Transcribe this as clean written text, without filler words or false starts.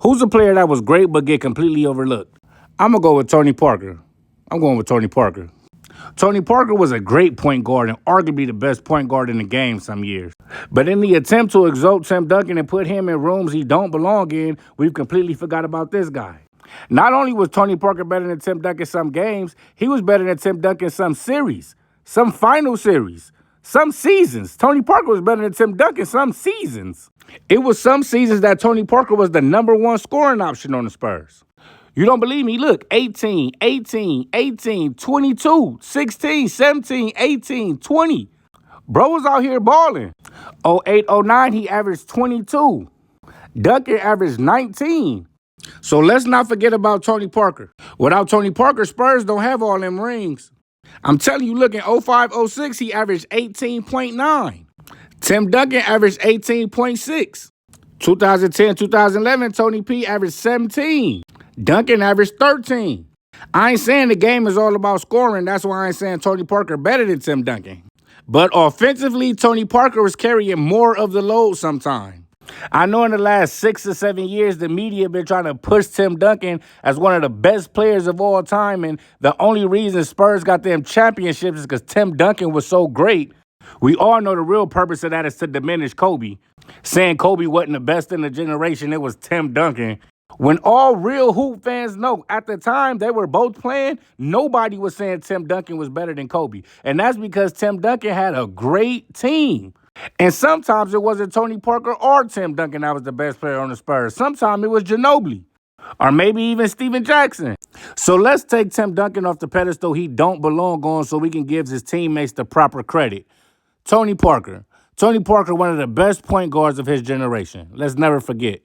Who's a player that was great but get completely overlooked? I'm going to go with Tony Parker. I'm going with Tony Parker. Tony Parker was a great point guard and arguably the best point guard in the game some years. But in the attempt to exalt Tim Duncan and put him in rooms he don't belong in, we've completely forgot about this guy. Not only was Tony Parker better than Tim Duncan some games, he was better than Tim Duncan some series, some final series, some seasons. Tony Parker was better than Tim Duncan some seasons. It was some seasons that Tony Parker was the #1 scoring option on the Spurs. You don't believe me? Look, 18, 18, 18, 22, 16, 17, 18, 20. Bro was out here balling. 08, 09, he averaged 22. Duncan averaged 19. So let's not forget about Tony Parker. Without Tony Parker, Spurs don't have all them rings. I'm telling you, look, in 05, 06, he averaged 18.9. Tim Duncan averaged 18.6. 2010, 2011, Tony P averaged 17. Duncan averaged 13. I ain't saying the game is all about scoring. That's why I ain't saying Tony Parker better than Tim Duncan. But offensively, Tony Parker was carrying more of the load sometimes. I know in the last 6 or 7 years, the media been trying to push Tim Duncan as one of the best players of all time. And the only reason Spurs got them championships is because Tim Duncan was so great. We all know the real purpose of that is to diminish Kobe. Saying Kobe wasn't the best in the generation, it was Tim Duncan. When all real hoop fans know, at the time they were both playing, nobody was saying Tim Duncan was better than Kobe. And that's because Tim Duncan had a great team. And sometimes it wasn't Tony Parker or Tim Duncan that was the best player on the Spurs. Sometimes it was Ginobili. Or maybe even Steven Jackson. So let's take Tim Duncan off the pedestal he don't belong on so we can give his teammates the proper credit. Tony Parker. Tony Parker, one of the best point guards of his generation. Let's never forget.